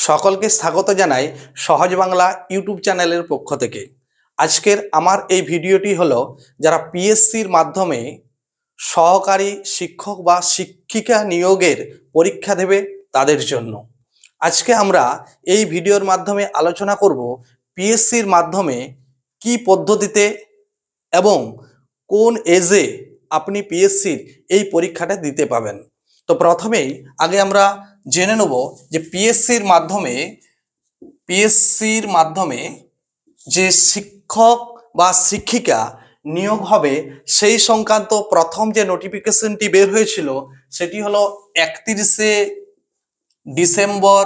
সকলকে স্বাগত জানাই সহজ বাংলা ইউটিউব চ্যানেলের পক্ষ থেকে। আজকের আমার এই ভিডিওটি হলো যারা পিএসসির মাধ্যমে সহকারী শিক্ষক বা শিক্ষিকা নিয়োগের পরীক্ষা দেবে তাদের জন্য। আজকে আমরা এই ভিডিওর মাধ্যমে আলোচনা করব পিএসসির মাধ্যমে কি পদ্ধতিতে এবং কোন এজে আপনি পিএসসির এই পরীক্ষাটা দিতে পাবেন। তো প্রথমেই আগে আমরা জেনে নেব যে পিএসসির মাধ্যমে যে শিক্ষক বা শিক্ষিকা নিয়োগ হবে সেই সংক্রান্ত প্রথম যে নোটিফিকেশনটি বের হয়েছিল সেটি হলো 31শে ডিসেম্বর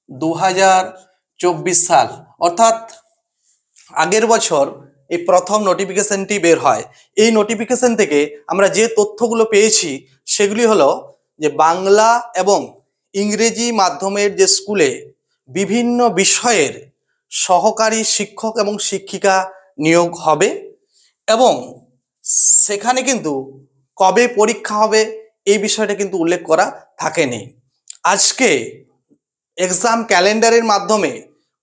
2024 সাল, অর্থাৎ আগের বছর এই প্রথম নোটিফিকেশনটি বের হয়। এই নোটিফিকেশন থেকে আমরা যে তথ্যগুলো পেয়েছি সেগুলি হলো যে বাংলা এবং ইংরেজি মাধ্যমের যে স্কুলে বিভিন্ন বিষয়ের সহকারী শিক্ষক এবং শিক্ষিকা নিয়োগ হবে এবং সেখানে কিন্তু কবে পরীক্ষা হবে এই বিষয়টা কিন্তু উল্লেখ করা থাকেনি। আজকে এক্সাম ক্যালেন্ডারের মাধ্যমে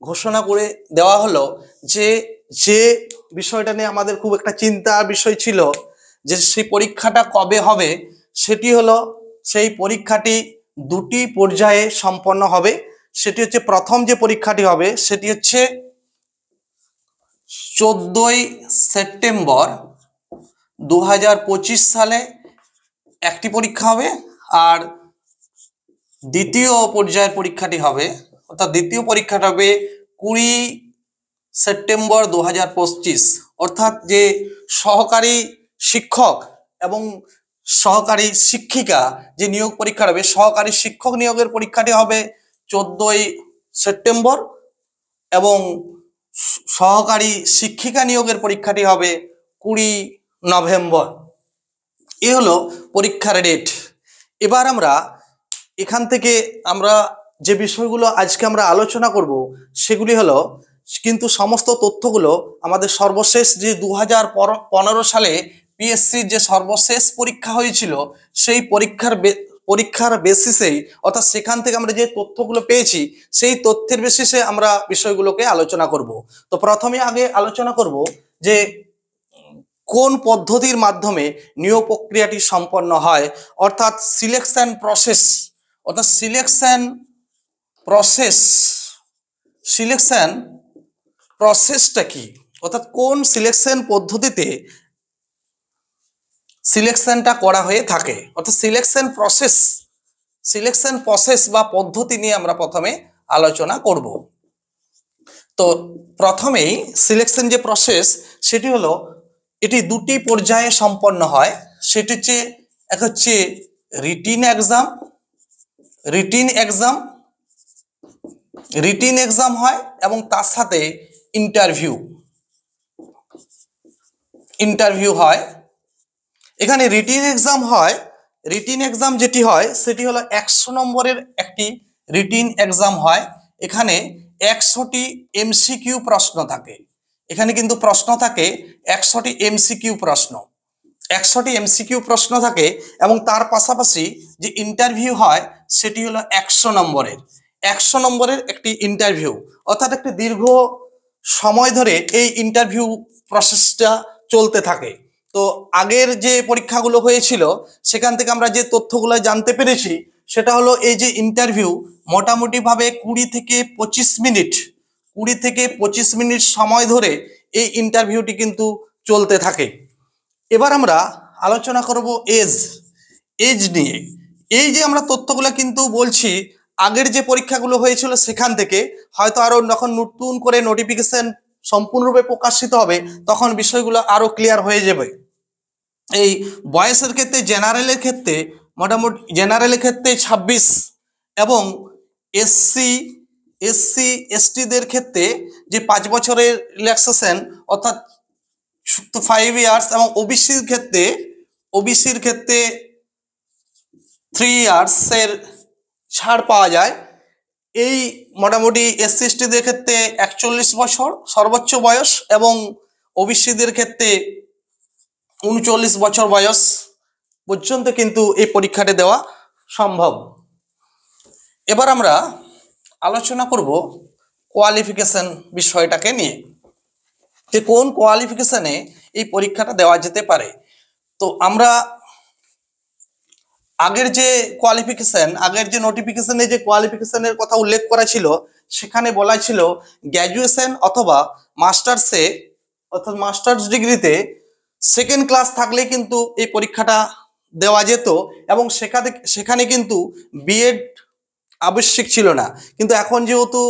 ঘোষণা করে দেওয়া হলো যে বিষয়টা নিয়ে আমাদের খুব একটা চিন্তার বিষয় ছিল যে সেই পরীক্ষাটা কবে হবে, সেটি হলো সেই পরীক্ষাটি দুটি পর্যায়ে সম্পন্ন হবে। সেটি হচ্ছে প্রথম যে পরীক্ষাটি হবে সেটি হচ্ছে 14ই সেপ্টেম্বর 2025 সালে একটি পরীক্ষা হবে, আর দ্বিতীয় পর্যায়ের পরীক্ষাটি হবে অর্থাৎ দ্বিতীয় পরীক্ষাটা হবে 20 সেপ্টেম্বর 2025, অর্থাৎ যে সহকারী শিক্ষক এবং সহকারী শিক্ষিকা যে নিয়োগ পরীক্ষা হবে, সহকারী শিক্ষক নিয়োগের পরীক্ষাটি হবে 14ই সেপ্টেম্বর এবং সহকারী শিক্ষিকা নিয়োগের পরীক্ষাটি হবে 20 নভেম্বর। এ হলো পরীক্ষার ডেট। এবার আমরা এখান থেকে আমরা যে বিষয়গুলো আজকে আমরা আলোচনা করব সেগুলি হলো, কিন্তু সমস্ত তথ্যগুলো আমাদের সর্বশেষ যে 2015 সালে পিএসসির যে সর্বশেষ পরীক্ষা হয়েছিল সেই পরীক্ষার বেসিসেই, অর্থাৎ সেখান থেকে আমরা যে তথ্যগুলো পেয়েছি সেই তথ্যের বেসিসে আমরা বিষয়গুলোকে আলোচনা করব। তো প্রথমে আগে আলোচনা করব যে কোন পদ্ধতির মাধ্যমে নিয়োগ প্রক্রিয়াটি সম্পন্ন হয়, অর্থাৎ সিলেকশন প্রসেসটা কি, অর্থাৎ কোন সিলেকশন পদ্ধতিতে সিলেকশনটা করা হয়ে থাকে, অর্থাৎ সিলেকশন প্রসেস বা পদ্ধতি নিয়ে আমরা প্রথমে আলোচনা করব। তো প্রথমেই সিলেকশন যে প্রসেস সেটি হলো, এটি দুটি পর্যায়ে সম্পন্ন হয়। সেটি হচ্ছে এক হচ্ছে রিটিন এক্সাম হয় এবং তার সাথে ইন্টারভিউ হয়। এখানে রিটিন এক্সাম যেটি হয় সেটি হলো 100 নম্বরের একটি রিটিন এক্সাম হয়। এখানে 100টি এমসিকিউ প্রশ্ন থাকে। এখানে কিন্তু প্রশ্ন থাকে 100টি এমসিকিউ প্রশ্ন থাকে এবং তার পাশাপাশি যে ইন্টারভিউ হয় সেটি হলো 100 নম্বরের একটি ইন্টারভিউ, অর্থাৎ একটি দীর্ঘ সময় ধরে এই ইন্টারভিউ প্রসেসটা চলতে থাকে। তো আগের যে পরীক্ষাগুলো হয়েছিল সেখান থেকে আমরা যে তথ্যগুলো জানতে পেরেছি সেটা হলো এই যে ইন্টারভিউ মোটামুটি ভাবে 20 থেকে 25 মিনিট সময় ধরে এই ইন্টারভিউটি কিন্তু চলতে থাকে। এবার আমরা আলোচনা করব এজ নিয়ে। এই যে আমরা তথ্যগুলো কিন্তু বলছি আগের যে পরীক্ষাগুলো হয়েছিল সেখান থেকে, হয়তো আরো যখন নতুন করে নোটিফিকেশন সম্পূর্ণরূপে প্রকাশিত হবে তখন বিষয়গুলো আরো ক্লিয়ার হয়ে যাবে। এই বয়সের ক্ষেত্রে জেনারেলের ক্ষেত্রে 26 এবং এসসি এসটিদের ক্ষেত্রে যে 5 বছরের রিল্যাক্সেশন অর্থাৎ 5 ইয়ার্স এবং ওবিসির ক্ষেত্রে 3 ইয়ার্সের ছাড় পাওয়া যায়। এই মোটামুটি এসসি এসটিদের ক্ষেত্রে 41 বছর সর্বোচ্চ বয়স এবং ওবিসিদের ক্ষেত্রে 39 বছর বয়স পর্যন্ত কিন্তু এই পরীক্ষাটি দেওয়া সম্ভব। এবার আমরা আলোচনা করব কোয়ালিফিকেশন বিষয়টাকে নিয়ে, যে কোন কোয়ালিফিকেশনে এই পরীক্ষাটা দেওয়া যেতে পারে। তো আমরা আগের যে কোয়ালিফিকেশন, আগের যে নোটিফিকেশনে যে কোয়ালিফিকেশনের কথা উল্লেখ করা ছিল, সেখানে বলা ছিল গ্র্যাজুয়েশন অথবা মাস্টার্সে অর্থাৎ মাস্টার্স ডিগ্রিতে সেকেন্ড ক্লাস থাকলে কিন্তু এই পরীক্ষাটা দেওয়া যেত, এবং সেখানে কিন্তু বিএড আবশ্যিক ছিল না। কিন্তু এখন যেহেতু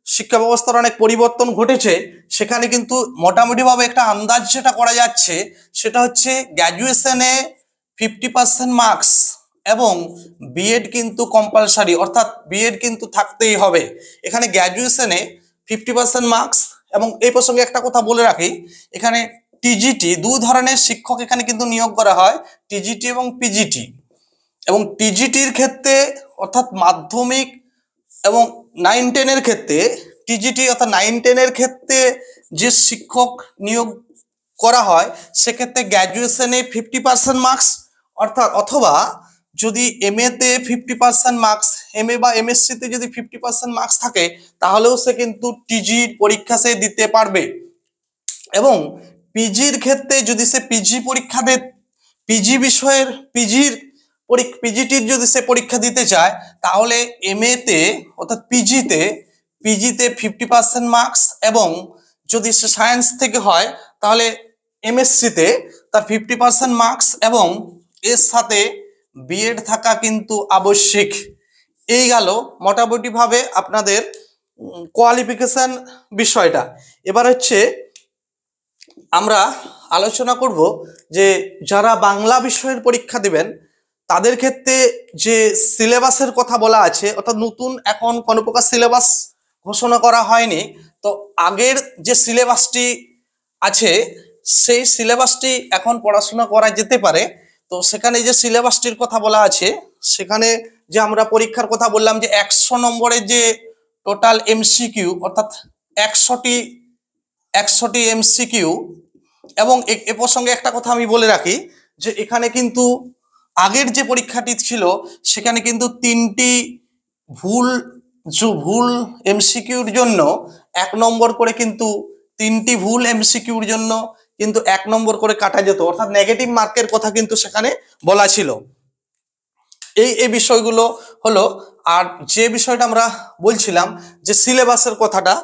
শিক্ষা ব্যবস্থার অনেক পরিবর্তন ঘটেছে, সেখানে কিন্তু মোটামুটিভাবে একটা আন্দাজ যেটা করা যাচ্ছে সেটা হচ্ছে গ্র্যাজুয়েশনে 50% মার্কস এবং বিএড কিন্তু কম্পালসারি, অর্থাৎ বিএড কিন্তু থাকতেই হবে। এখানে গ্র্যাজুয়েশনে 50% মার্কস, এবং এই প্রসঙ্গে একটা কথা বলে রাখি, এখানে টিজিটি, দু ধরনের শিক্ষক এখানে কিন্তু নিয়োগ করা হয়, টিজিটি এবং পিজিটি। এবং টিজিটির ক্ষেত্রে অর্থাৎ মাধ্যমিক এবং 9-10 ক্ষেত্রে, টিজিটি অর্থাৎ 9-10 ক্ষেত্রে যে শিক্ষক নিয়োগ করা হয় সেক্ষেত্রে গ্র্যাজুয়েশনে 50% মার্কস, অর্থাৎ অথবা যদি এমএতে 50% মার্কস, এমএ বা এমএসসিতে যদি 50% মার্কস থাকে তাহলেও সে কিন্তু টিজির পরীক্ষা সে দিতে পারবে। এবং পিজির ক্ষেত্রে যদি সে পিজি পরীক্ষা দেয়, পিজি বিষয়ের পিজিটির যদি সে পরীক্ষা দিতে চায় তাহলে এমএতে অর্থাৎ পিজিতে 50% মার্কস, এবং যদি সে সায়েন্স থেকে হয় তাহলে এমএসসিতে তার 50% মার্কস, এবং এর সাথে বিএড থাকা কিন্তু আবশ্যিক। এই গেল মোটামুটিভাবে আপনাদের কোয়ালিফিকেশন বিষয়টা। এবার হচ্ছে আমরা আলোচনা করব যে যারা বাংলা বিষয়ের পরীক্ষা দিবেন তাদের ক্ষেত্রে যে সিলেবাসের কথা বলা আছে, অর্থাৎ নতুন এখন কোনো প্রকার সিলেবাস ঘোষণা করা হয়নি। তো আগের যে সিলেবাসটি আছে সেই সিলেবাসটি এখন পড়াশোনা করা যেতে পারে। তো সেখানে যে সিলেবাসটির কথা বলা আছে, সেখানে যে আমরা পরীক্ষার কথা বললাম যে 100 নম্বরের যে টোটাল এমসিকিউ, অর্থাৎ 100টি এমসিকিউ। এবং এ প্রসঙ্গে একটা কথা আমি বলে রাখি যে এখানে কিন্তু আগের যে পরীক্ষাটি ছিল সেখানে কিন্তু 3টি ভুল এমসিকিউর জন্য 1 নম্বর করে, কিন্তু 3টি ভুল এমসিকিউর জন্য কিন্তু 1 নম্বর করে কাটা যেত, অর্থাৎ নেগেটিভ মার্কের কথা কিন্তু সেখানে বলা ছিল। এই বিষয়গুলো হলো। আর যে বিষয়টা আমরা বলছিলাম যে সিলেবাসের কথাটা,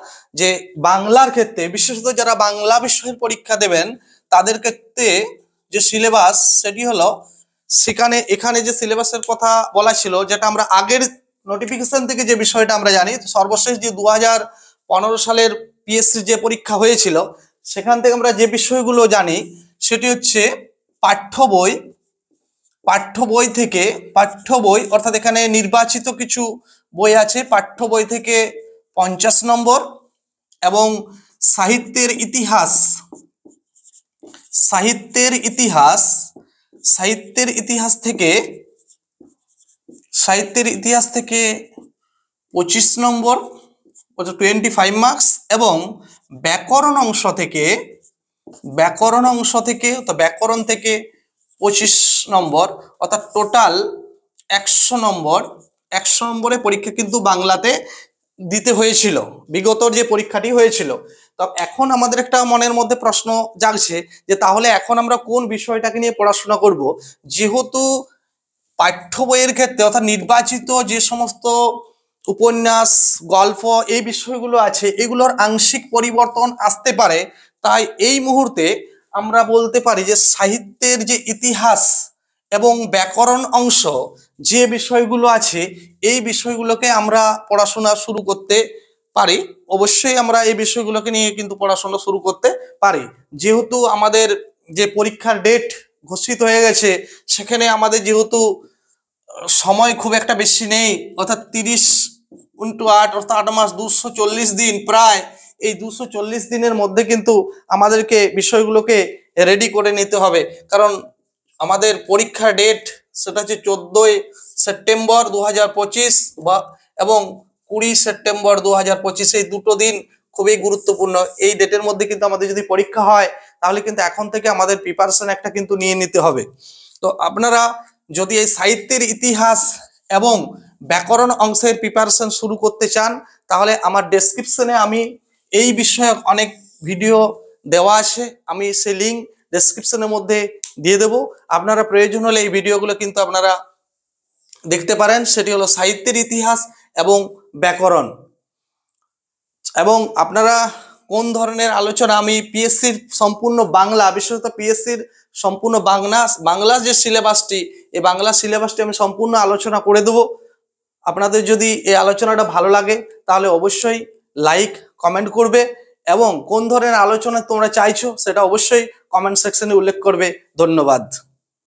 যে বাংলার ক্ষেত্রে বিশেষত যারা বাংলা বিষয়ের পরীক্ষা দেবেন তাদের ক্ষেত্রে যে সিলেবাস সেটি হলো, এখানে যে সিলেবাসের কথা বলা ছিল, যেটা আমরা আগের নোটিফিকেশন থেকে যে বিষয়টা আমরা জানি, সর্বশেষ যে 2015 সালের পিএসসি যে পরীক্ষা হয়েছিল সেখান থেকে আমরা যে বিষয়গুলো জানি সেটি হচ্ছে পাঠ্য বই অর্থাৎ এখানে নির্বাচিত কিছু বই আছে, পাঠ্য বই থেকে 50 নম্বর, এবং সাহিত্যের ইতিহাস থেকে 25 নম্বর, 25 মার্কস, এবং ব্যাকরণ থেকে 25 নম্বর, অর্থাৎ টোটাল 100 নম্বরের পরীক্ষা কিন্তু বাংলাতে দিতে হয়েছিল বিগত যে পরীক্ষাটি হয়েছিল। তো এখন আমাদের একটা মনের মধ্যে প্রশ্ন জাগছে যে তাহলে এখন আমরা কোন বিষয়টাকে নিয়ে পড়াশোনা করব, যেহেতু পাঠ্য বইয়ের ক্ষেত্রে অর্থাৎ নির্বাচিত যে সমস্ত উপন্যাস, গল্প, এই বিষয়গুলো আছে এগুলোর আংশিক পরিবর্তন আসতে পারে। তাই এই মুহূর্তে আমরা বলতে পারি যে সাহিত্যের যে ইতিহাস এবং ব্যাকরণ অংশ যে বিষয়গুলো আছে এই বিষয়গুলোকে আমরা পড়াশোনা শুরু করতে পারি। অবশ্যই আমরা এই বিষয়গুলোকে নিয়ে কিন্তু পড়াশোনা শুরু করতে পারি, যেহেতু আমাদের যে পরীক্ষার ডেট ঘোষিত হয়ে গেছে সেখানে আমাদের যেহেতু সময় খুব একটা বেশি নেই, অর্থাৎ 30x8 অর্থাৎ 8 মাস 240 দিন, প্রায় এই 240 দিনের মধ্যে কিন্তু আমাদেরকে বিষয়গুলোকে রেডি করে নিতে হবে। কারণ আমাদের পরীক্ষার ডেট সেটা হচ্ছে 14 সেপ্টেম্বর 2025 এবং 20 সেপ্টেম্বর 2025, এই দুটো দিন খুবই গুরুত্বপূর্ণ। এই ডেটের মধ্যে কিন্তু আমাদের যদি পরীক্ষা হয় তাহলে কিন্তু এখন থেকে আমাদের প্রিপারেশন একটা কিন্তু নিয়ে নিতে হবে। তো আপনারা যদি এই সাহিত্যের ইতিহাস এবং ব্যাকরণ অংশের প্রিপারেশন শুরু করতে চান, তাহলে আমার ডেসক্রিপশনে আমি এই বিষয়ক অনেক ভিডিও দেওয়া আছে, আমি সেই লিঙ্ক ডেসক্রিপশনের মধ্যে দিয়ে দেব। আপনারা প্রয়োজন হলে এই ভিডিওগুলো কিন্তু আপনারা দেখতে পারেন। সেটি হলো সাহিত্যের ইতিহাস এবং ব্যাকরণ। এবং আপনারা কোন ধরনের আলোচনা, আমি পিএসসির সম্পূর্ণ বাংলা, বিশেষত পিএসসির সম্পূর্ণ বাংলা যে সিলেবাসটি, এই বাংলা সিলেবাসটি আমি সম্পূর্ণ আলোচনা করে দেব। আপনাদের যদি এই আলোচনাটা ভালো লাগে তাহলে অবশ্যই লাইক কমেন্ট করবে, এবং কোন ধরনের আলোচনা তোমরা চাইছো সেটা অবশ্যই কমেন্ট সেকশনে উল্লেখ করবে। ধন্যবাদ।